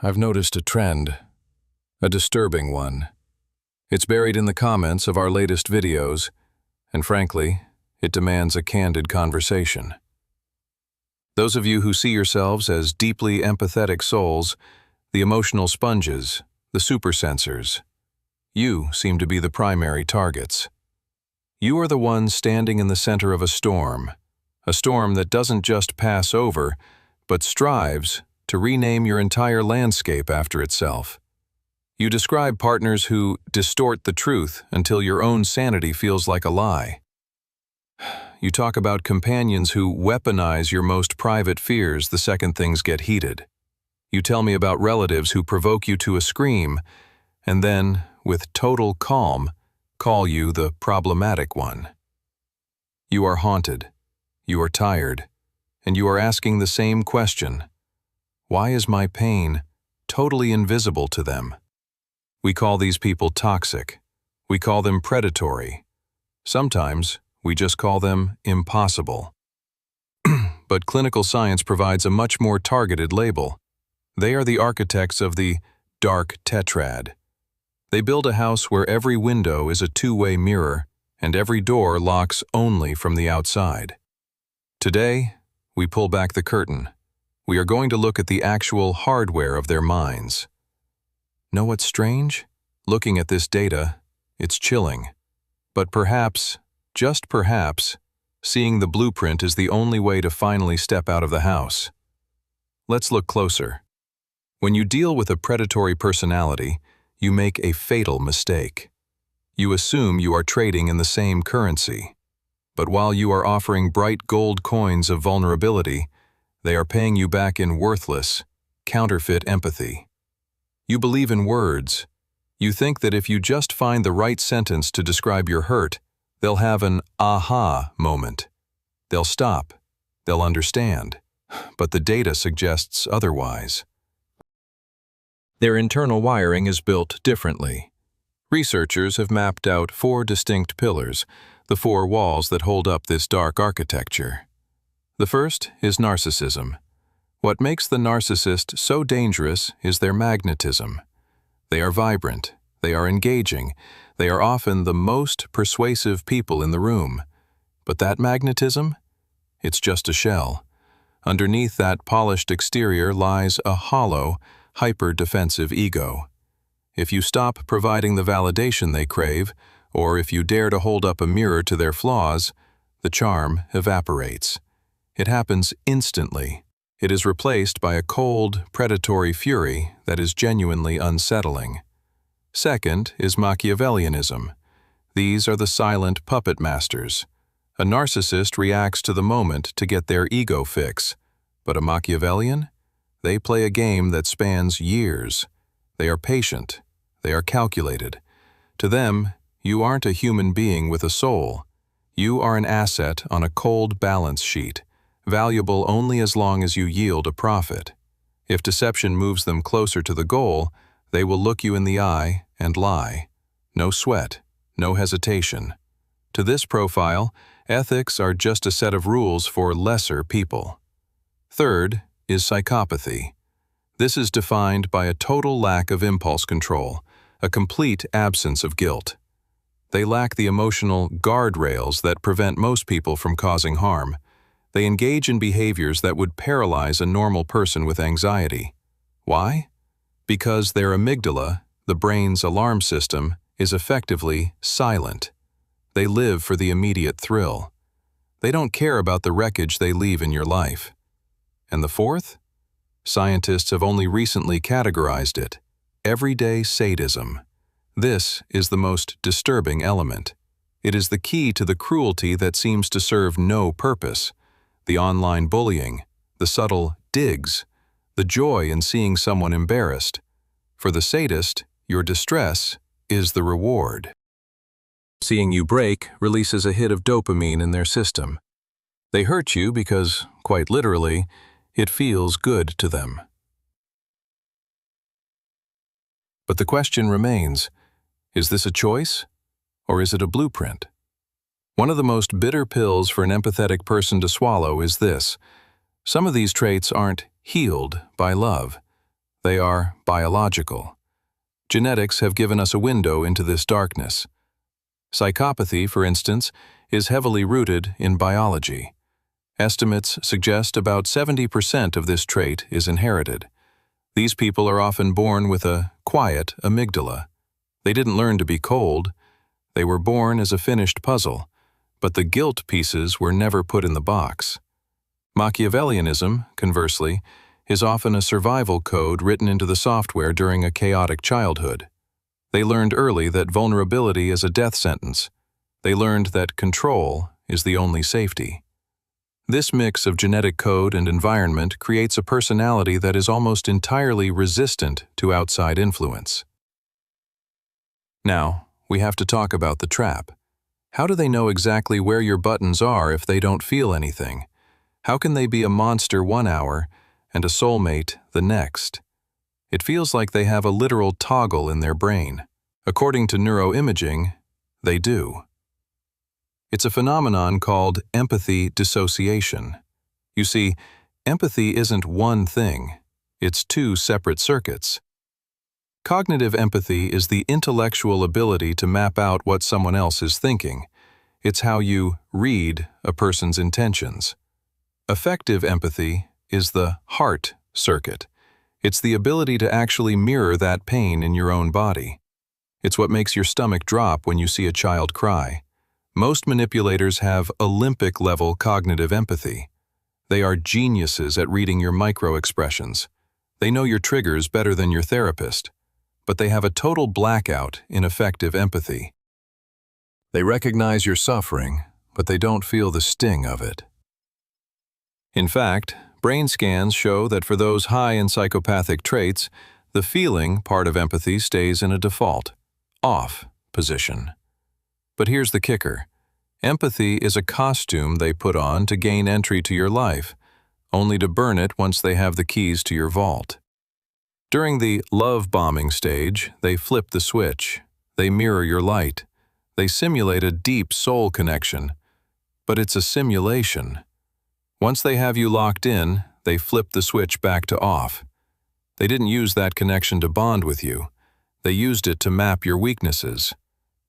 I've noticed a trend, a disturbing one. It's buried in the comments of our latest videos, and frankly, it demands a candid conversation. Those of you who see yourselves as deeply empathetic souls, the emotional sponges, the supersensors, you seem to be the primary targets. You are the ones standing in the center of a storm that doesn't just pass over, but strives to rename your entire landscape after itself. You describe partners who distort the truth until your own sanity feels like a lie. You talk about companions who weaponize your most private fears the second things get heated. You tell me about relatives who provoke you to a scream, and then, with total calm, call you the problematic one. You are haunted, you are tired, and you are asking the same question. Why is my pain totally invisible to them? We call these people toxic. We call them predatory. Sometimes we just call them impossible. But clinical science provides a much more targeted label. They are the architects of the Dark Tetrad. They build a house where every window is a two-way mirror and every door locks only from the outside. Today, we pull back the curtain. We are going to look at the actual hardware of their minds. Know what's strange? Looking at this data, it's chilling. But perhaps, just perhaps, seeing the blueprint is the only way to finally step out of the house. Let's look closer. When you deal with a predatory personality, you make a fatal mistake. You assume you are trading in the same currency. But while you are offering bright gold coins of vulnerability, they are paying you back in worthless, counterfeit empathy. You believe in words. You think that if you just find the right sentence to describe your hurt, they'll have an aha moment. They'll stop. They'll understand. But the data suggests otherwise. Their internal wiring is built differently. Researchers have mapped out 4 distinct pillars, the 4 walls that hold up this dark architecture. The first is narcissism. What makes the narcissist so dangerous is their magnetism. They are vibrant, they are engaging, they are often the most persuasive people in the room. But that magnetism? It's just a shell. Underneath that polished exterior lies a hollow, hyper-defensive ego. If you stop providing the validation they crave, or if you dare to hold up a mirror to their flaws, the charm evaporates. It happens instantly. It is replaced by a cold, predatory fury that is genuinely unsettling. Second is Machiavellianism. These are the silent puppet masters. A narcissist reacts to the moment to get their ego fix, but a Machiavellian? They play a game that spans years. They are patient. They are calculated. To them, you aren't a human being with a soul. You are an asset on a cold balance sheet, valuable only as long as you yield a profit. If deception moves them closer to the goal, they will look you in the eye and lie. No sweat, no hesitation. To this profile, ethics are just a set of rules for lesser people. Third is psychopathy. This is defined by a total lack of impulse control, a complete absence of guilt. They lack the emotional guardrails that prevent most people from causing harm. They engage in behaviors that would paralyze a normal person with anxiety. Why? Because their amygdala, the brain's alarm system, is effectively silent. They live for the immediate thrill. They don't care about the wreckage they leave in your life. And the fourth? Scientists have only recently categorized it: everyday sadism. This is the most disturbing element. It is the key to the cruelty that seems to serve no purpose. The online bullying, the subtle digs, the joy in seeing someone embarrassed. For the sadist, your distress is the reward. Seeing you break releases a hit of dopamine in their system. They hurt you because, quite literally, it feels good to them. But the question remains, is this a choice, or is it a blueprint? One of the most bitter pills for an empathetic person to swallow is this: some of these traits aren't healed by love. They are biological. Genetics have given us a window into this darkness. Psychopathy, for instance, is heavily rooted in biology. Estimates suggest about 70% of this trait is inherited. These people are often born with a quiet amygdala. They didn't learn to be cold. They were born as a finished puzzle, but the guilt pieces were never put in the box. Machiavellianism, conversely, is often a survival code written into the software during a chaotic childhood. They learned early that vulnerability is a death sentence. They learned that control is the only safety. This mix of genetic code and environment creates a personality that is almost entirely resistant to outside influence. Now, we have to talk about the trap. How do they know exactly where your buttons are if they don't feel anything? How can they be a monster 1 hour and a soulmate the next? It feels like they have a literal toggle in their brain. According to neuroimaging, they do. It's a phenomenon called empathy dissociation. You see, empathy isn't one thing. It's two separate circuits. Cognitive empathy is the intellectual ability to map out what someone else is thinking. It's how you read a person's intentions. Affective empathy is the heart circuit. It's the ability to actually mirror that pain in your own body. It's what makes your stomach drop when you see a child cry. Most manipulators have Olympic-level cognitive empathy. They are geniuses at reading your micro-expressions. They know your triggers better than your therapist, but they have a total blackout in affective empathy. They recognize your suffering, but they don't feel the sting of it. In fact, brain scans show that for those high in psychopathic traits, the feeling part of empathy stays in a default, off position. But here's the kicker. Empathy is a costume they put on to gain entry to your life, only to burn it once they have the keys to your vault. During the love bombing stage, they flip the switch. They mirror your light. They simulate a deep soul connection. But it's a simulation. Once they have you locked in, they flip the switch back to off. They didn't use that connection to bond with you. They used it to map your weaknesses.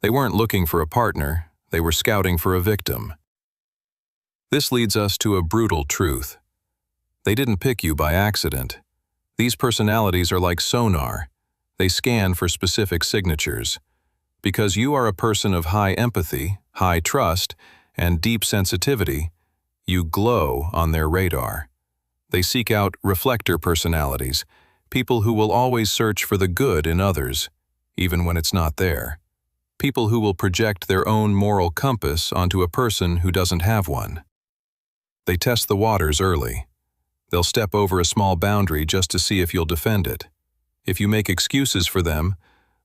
They weren't looking for a partner. They were scouting for a victim. This leads us to a brutal truth. They didn't pick you by accident. These personalities are like sonar. They scan for specific signatures. Because you are a person of high empathy, high trust, and deep sensitivity, you glow on their radar. They seek out reflector personalities, people who will always search for the good in others, even when it's not there. People who will project their own moral compass onto a person who doesn't have one. They test the waters early. They'll step over a small boundary just to see if you'll defend it. If you make excuses for them,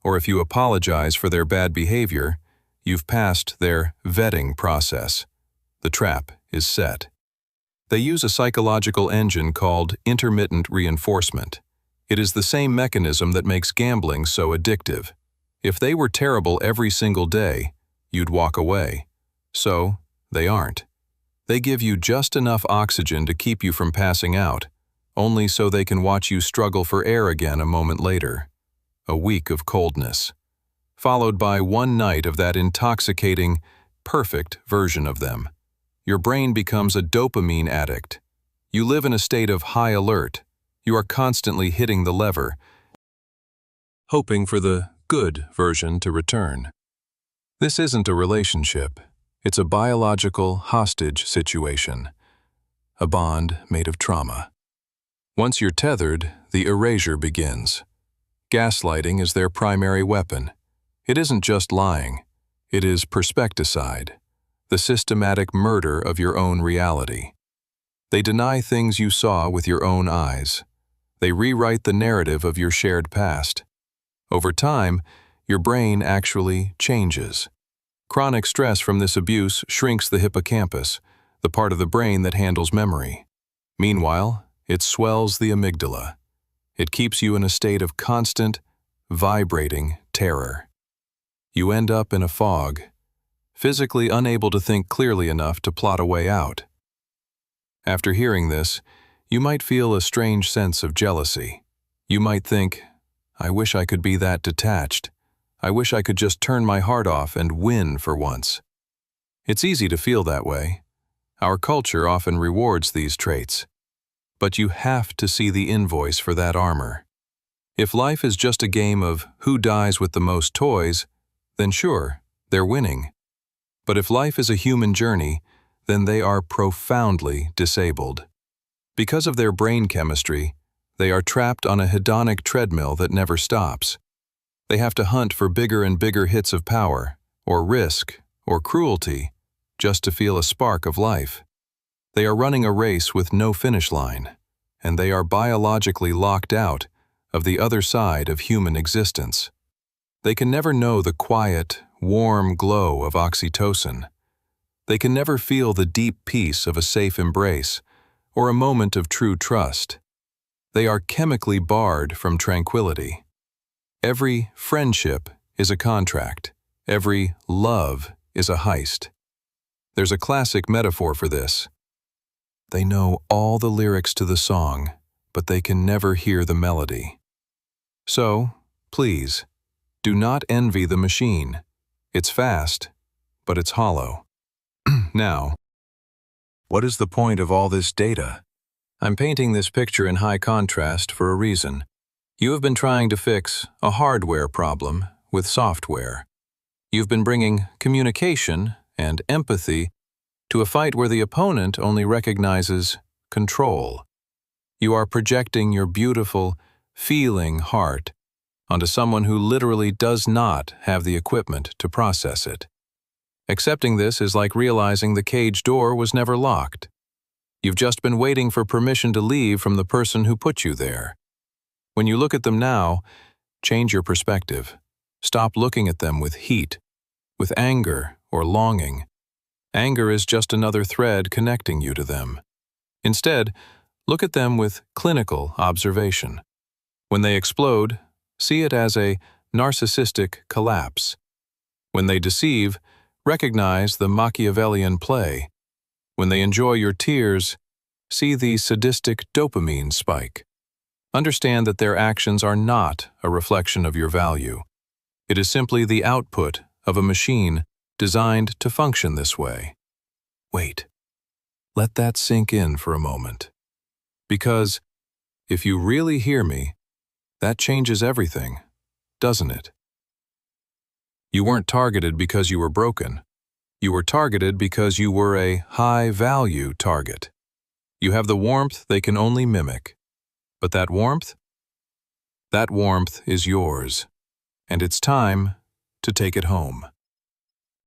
or if you apologize for their bad behavior, you've passed their vetting process. The trap is set. They use a psychological engine called intermittent reinforcement. It is the same mechanism that makes gambling so addictive. If they were terrible every single day, you'd walk away. So, they aren't. They give you just enough oxygen to keep you from passing out, only so they can watch you struggle for air again a moment later. A week of coldness, followed by one night of that intoxicating, perfect version of them. Your brain becomes a dopamine addict. You live in a state of high alert. You are constantly hitting the lever, hoping for the good version to return. This isn't a relationship. It's a biological hostage situation, a bond made of trauma. Once you're tethered, the erasure begins. Gaslighting is their primary weapon. It isn't just lying. It is perspecticide, the systematic murder of your own reality. They deny things you saw with your own eyes. They rewrite the narrative of your shared past. Over time, your brain actually changes. Chronic stress from this abuse shrinks the hippocampus, the part of the brain that handles memory. Meanwhile, it swells the amygdala. It keeps you in a state of constant, vibrating terror. You end up in a fog, physically unable to think clearly enough to plot a way out. After hearing this, you might feel a strange sense of jealousy. You might think, I wish I could be that detached. I wish I could just turn my heart off and win for once. It's easy to feel that way. Our culture often rewards these traits. But you have to see the invoice for that armor. If life is just a game of who dies with the most toys, then sure, they're winning. But if life is a human journey, then they are profoundly disabled. Because of their brain chemistry, they are trapped on a hedonic treadmill that never stops. They have to hunt for bigger and bigger hits of power, or risk, or cruelty, just to feel a spark of life. They are running a race with no finish line, and they are biologically locked out of the other side of human existence. They can never know the quiet, warm glow of oxytocin. They can never feel the deep peace of a safe embrace or a moment of true trust. They are chemically barred from tranquility. Every friendship is a contract. Every love is a heist. There's a classic metaphor for this. They know all the lyrics to the song, but they can never hear the melody. So, please, do not envy the machine. It's fast, but it's hollow. Now, what is the point of all this data? I'm painting this picture in high contrast for a reason. You have been trying to fix a hardware problem with software. You've been bringing communication and empathy to a fight where the opponent only recognizes control. You are projecting your beautiful, feeling heart onto someone who literally does not have the equipment to process it. Accepting this is like realizing the cage door was never locked. You've just been waiting for permission to leave from the person who put you there. When you look at them now, change your perspective. Stop looking at them with heat, with anger or longing. Anger is just another thread connecting you to them. Instead, look at them with clinical observation. When they explode, see it as a narcissistic collapse. When they deceive, recognize the Machiavellian play. When they enjoy your tears, see the sadistic dopamine spike. Understand that their actions are not a reflection of your value. It is simply the output of a machine designed to function this way. Wait. Let that sink in for a moment. Because, if you really hear me, that changes everything, doesn't it? You weren't targeted because you were broken. You were targeted because you were a high-value target. You have the warmth they can only mimic. But that warmth is yours, and it's time to take it home.